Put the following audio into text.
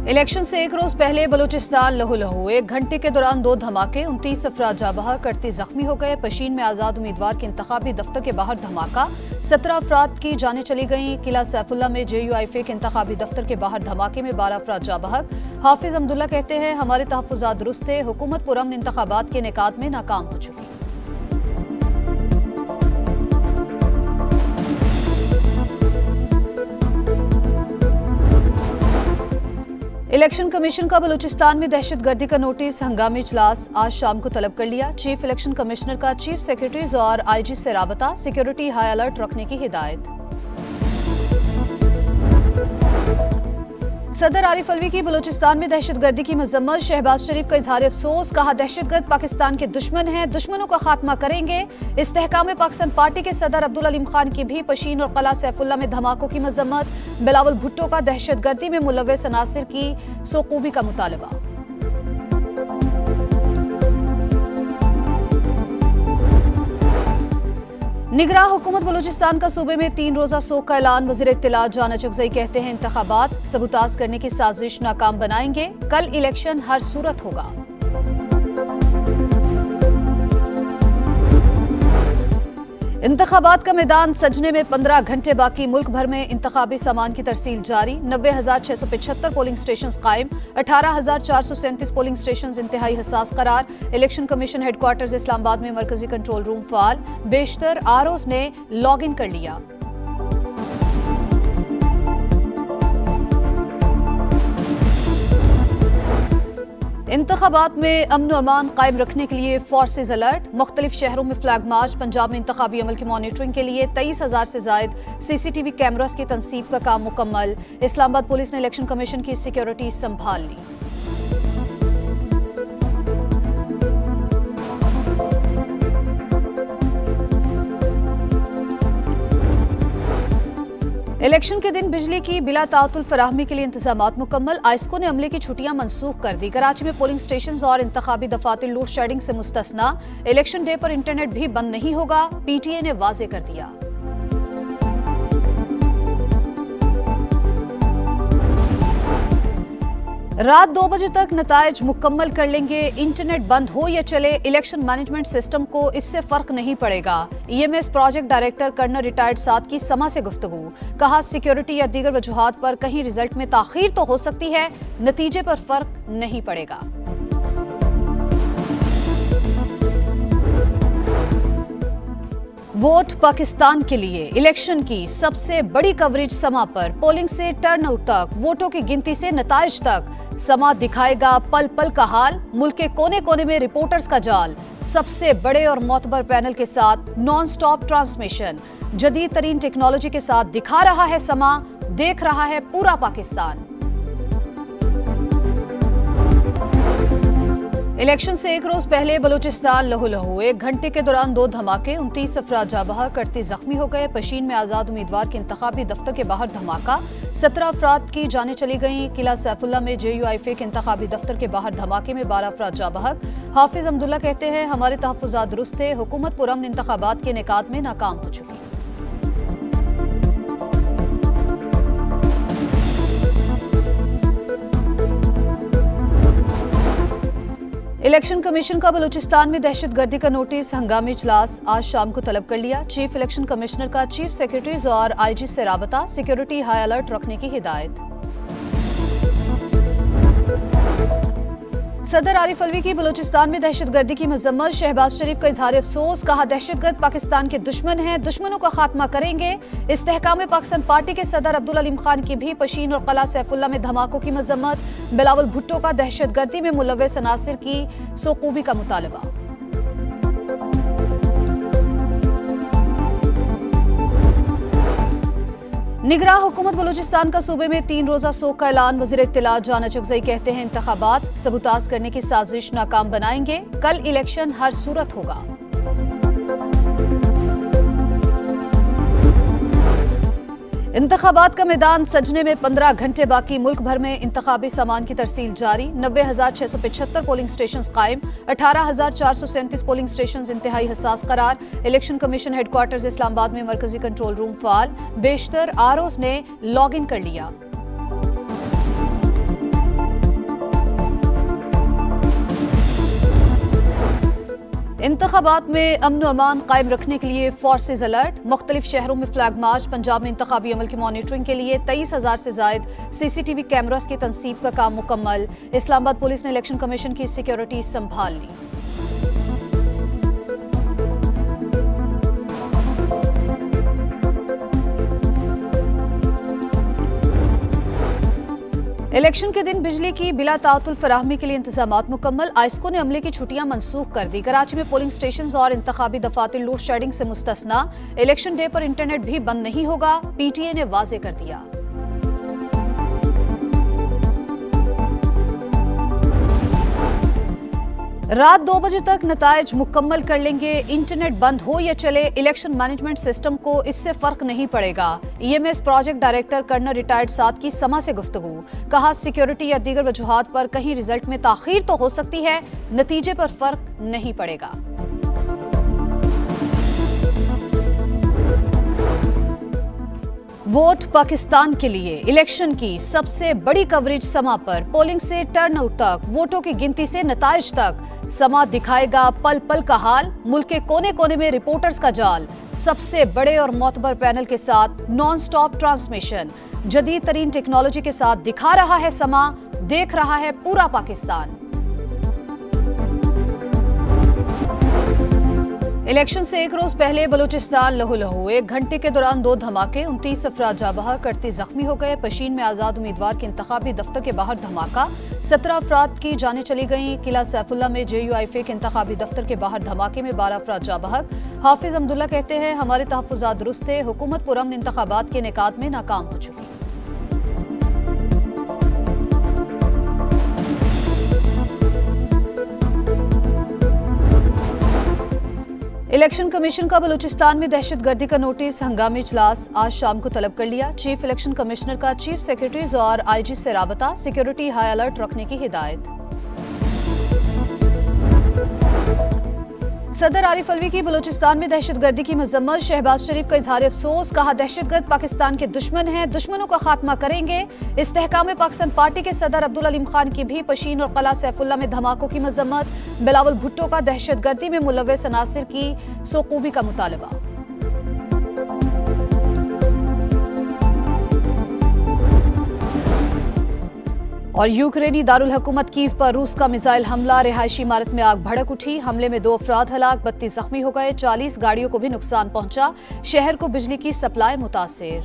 Election से एक रोज पहले बलूचिस्तान लहू, एक घंटे के दौरान 2 धमाके, 29 अफराद जाँ बहक, 38 जख्मी हो गए। पशीन में आजाद उम्मीदवार के इंतखाबी दफ्तर के बाहर धमाका, 17 अफराद की जानें चली गईं। किला सैफुल्ला में JUIF के इंतखाबी दफ्तर के बाहर धमाके में 12 अफराद जाँ बहक। हाफिज अब्दुल्ला कहते हैं, हमारे तहफ़्फ़ुज़ात दुरुस्त थे, हुकूमत पुरअमन इंतखाबात के इनेकाद में नाकाम हो चुकी। इलेक्शन कमीशन का बलूचिस्तान में दहशतगर्दी का नोटिस हंगामी इजलास आज शाम को तलब कर लिया। चीफ इलेक्शन कमिश्नर का चीफ सेक्रेटरीज और IG से राबता, सिक्योरिटी हाई अलर्ट रखने की हिदायत। सदर आरिफ अलवी की बलूचिस्तान में दहशतगर्दी की मजम्मत, शहबाज शरीफ का इजहार अफसोस, कहा दहशतगर्द पाकिस्तान के दुश्मन हैं, दुश्मनों का खात्मा करेंगे। इस्तेहकाम पाकिस्तान पार्टी के सदर अब्दुल अलीम खान की भी पशीन और किला सैफुल्ला में धमाकों की मजम्मत। बिलावल भुट्टो का दहशतगर्दी में मुलव्वस अनासिर की सोकूबी का मुतालबा। निगरान हुकूमत बलूचिस्तान का सूबे में 3 रोजा सोग का ऐलान। वज़ीर इत्तलात जान अचकज़ई कहते हैं, इंतखाबात सबूताज करने की साजिश नाकाम बनाएंगे, कल इलेक्शन हर सूरत होगा। इंतखाबात का मैदान सजने में 15 घंटे बाकी, मुल्क भर में इंतखाबी सामान की तरसील जारी। 90,675 पोलिंग स्टेशन कायम, 18,437 पोलिंग स्टेशन इंतहाई हसास करार। इलेक्शन कमीशन हेडक्वार्टर्स इस्लामाबाद में मरकजी कंट्रोल रूम फाल, बेशतर ROs ने लॉग इन कर लिया। इंतखाबात में अमन व अमान कायम रखने के लिए फोर्सेज अलर्ट, मुख्तलिफ शहरों में फ्लैग मार्च। पंजाब में इंतखाबी अमल की मॉनिटरिंग के लिए 23,000 से जायद CCTV कैमरास की तनसीब का काम मुकम्मल। इस्लामाबाद पुलिस ने इलेक्शन कमीशन की सिक्योरिटी संभाल ली। इलेक्शन के दिन बिजली की बिला तातुल फराहमी के लिए इंतजामात मुकम्मल। आइस्को ने अमले की छुट्टियां मनसूख कर दी। कराची में पोलिंग स्टेशन और इंतखाबी दफातर लोड शेडिंग से मुस्तस्ना। इलेक्शन डे पर इंटरनेट भी बंद नहीं होगा, PTA ने वाजे कर दिया। रात 2 बजे तक नताइज मुकम्मल कर लेंगे, इंटरनेट बंद हो या चले, इलेक्शन मैनेजमेंट सिस्टम को इससे फर्क नहीं पड़ेगा। EMS project director colonel retired Saad की समा से गुफ्तगू, कहा सिक्योरिटी या दीगर वजूहात पर कहीं रिजल्ट में ताखीर तो हो सकती है, नतीजे पर फर्क नहीं पड़ेगा। वोट पाकिस्तान के लिए इलेक्शन की सबसे बड़ी कवरेज समा पर, पोलिंग से टर्नआउट तक, वोटों की गिनती से नताइज तक, समा दिखाएगा पल पल का हाल। मुल्क के कोने कोने में रिपोर्टर्स का जाल, सबसे बड़े और मोतबर पैनल के साथ नॉन स्टॉप ट्रांसमिशन, जदीद तरीन टेक्नोलॉजी के साथ दिखा रहा है समा, देख रहा है पूरा पाकिस्तान। इलेक्शन से एक रोज पहले बलूचिस्तान लहू, एक घंटे के दौरान 2 धमाके, 29 अफराद जाँ बहक, 38 जख्मी हो गए। पशीन में आजाद उम्मीदवार के इंतखाबी दफ्तर के बाहर धमाका, 17 अफराद की जानें चली गईं। किला सैफुल्ला में JUIF के इंतखाबी दफ्तर के बाहर धमाके में 12 अफराद जाँ बहक। हाफिज अब्दुल्ला कहते हैं, हमारे तहफ़्फ़ुज़ात दुरुस्त थे, हुकूमत पुरअमन इंतखाबात के इनेकाद में नाकाम हो चुकी। इलेक्शन कमीशन का बलूचिस्तान में दहशतगर्दी का नोटिस हंगामी इजलास आज शाम को तलब कर लिया। चीफ इलेक्शन कमिश्नर का चीफ सेक्रेटरीज और IG से राबता, सिक्योरिटी हाई अलर्ट रखने की हिदायत। सदर आरिफ अलवी की बलूचिस्तान में दहशतगर्दी की मजम्मत, शहबाज शरीफ का इजहार अफसोस, कहा दहशतगर्द पाकिस्तान के दुश्मन हैं, दुश्मनों का खात्मा करेंगे। इस्तेहकाम पाकिस्तान पार्टी के सदर अब्दुल अलीम खान की भी पशीन और किला सैफुल्ला में धमाकों की मजम्मत। बिलावल भुट्टो का दहशतगर्दी में मुलव्वस अनासिर की सोकूबी का मुतालबा। निगरान हुकूमत बलूचिस्तान का सूबे में 3 रोजा सोग का ऐलान। वज़ीर इत्तलात जान अचकज़ई कहते हैं, इंतखाबात सबूताज करने की साजिश नाकाम बनाएंगे, कल इलेक्शन हर सूरत होगा। इंतखाबात का मैदान सजने में 15 घंटे बाकी, मुल्क भर में इंतखाबी सामान की तरसील जारी। 90,675 पोलिंग स्टेशन कायम, 18,437 पोलिंग स्टेशन इंतहाई हसास करार। इलेक्शन कमीशन हेडक्वार्टर्स इस्लामाबाद में मरकजी कंट्रोल रूम फाल, बेशतर ROs ने लॉग इन कर लिया। इंतखाबात में अमन अमान कायम रखने के लिए फोर्सेज अलर्ट। मुख्तलिफ शहरों में फ्लैग मार्च। पंजाब में इंतखाबी अमल की मॉनिटरिंग के लिए 23,000 से जायद CCTV कैमरास की तनसीब का काम मुकम्मल। इस्लामाबाद पुलिस ने इलेक्शन कमीशन की सिक्योरिटी संभाल ली। इलेक्शन के दिन बिजली की बिला तातुल फराहमी के लिए इंतजामात मुकम्मल। आइस्को ने अमले की छुट्टियां मनसूख कर दी। कराची में पोलिंग स्टेशन और इंतखाबी दफातर लोड शेडिंग से मुस्तस्ना। इलेक्शन डे पर इंटरनेट भी बंद नहीं होगा, PTA ने वाजे कर दिया। रात 2 बजे तक नताइज मुकम्मल कर लेंगे। इंटरनेट बंद हो या चले, इलेक्शन मैनेजमेंट सिस्टम को इससे फर्क नहीं पड़ेगा। EMS project director colonel retired Saad की समा से गुफ्तगू। कहा, सिक्योरिटी या दीगर वजूहात पर कहीं रिजल्ट में ताखीर तो हो सकती है, नतीजे पर फर्क नहीं पड़ेगा। वोट पाकिस्तान के लिए इलेक्शन की सबसे बड़ी कवरेज समा पर। पोलिंग से टर्नआउट तक, वोटों की गिनती से नताइज तक, समा दिखाएगा पल पल का हाल। मुल्क के कोने कोने में रिपोर्टर्स का जाल। सबसे बड़े और मोतबर पैनल के साथ नॉन स्टॉप ट्रांसमिशन। जदीद तरीन टेक्नोलॉजी के साथ दिखा रहा है समा, देख रहा है पूरा पाकिस्तान। इलेक्शन से एक रोज पहले बलूचिस्तान लहू। 1 घंटे के दौरान 2 धमाके, 29 अफराद जाँ बहक, 38 जख्मी हो गए। पशीन में आजाद उम्मीदवार के इंतखाबी दफ्तर के बाहर धमाका, 17 अफराद की जानें चली गईं। किला सैफुल्ला में JUIF के इंतखाबी दफ्तर के बाहर धमाके में 12 अफराद जाँ बहक। हाफिज अब्दुल्ला कहते हैं, हमारे तहफ़्फ़ुज़ात दुरुस्त थे, हुकूमत पुरअमन इंतखाबात के इनेकाद में नाकाम हो चुकी। इलेक्शन कमीशन का बलूचिस्तान में दहशतगर्दी का नोटिस। हंगामी इजलास आज शाम को तलब कर लिया। चीफ इलेक्शन कमिश्नर का चीफ सेक्रेटरीज और IG से राबता। सिक्योरिटी हाई अलर्ट रखने की हिदायत। सदर आरिफ अलवी की बलूचिस्तान में दहशतगर्दी की मजम्मत। शहबाज शरीफ का इजहार अफसोस। कहा, दहशतगर्द पाकिस्तान के दुश्मन हैं, दुश्मनों का खात्मा करेंगे। इस्तेहकाम पाकिस्तान पार्टी के सदर अब्दुल अलीम खान की भी पशीन और किला सैफुल्ला में धमाकों की मजम्मत। बिलावल भुट्टो का दहशतगर्दी में मुलव्वस अनासिर की सौकूबी का मुतालबा। और यूक्रेनी दारुल हुकूमत कीव पर रूस का मिसाइल हमला। रिहायशी इमारत में आग भड़क उठी। हमले में 2 अफराद हलाक, 32 जख्मी हो गए। 40 गाड़ियों को भी नुकसान पहुंचा। शहर को बिजली की सप्लाई मुतासिर।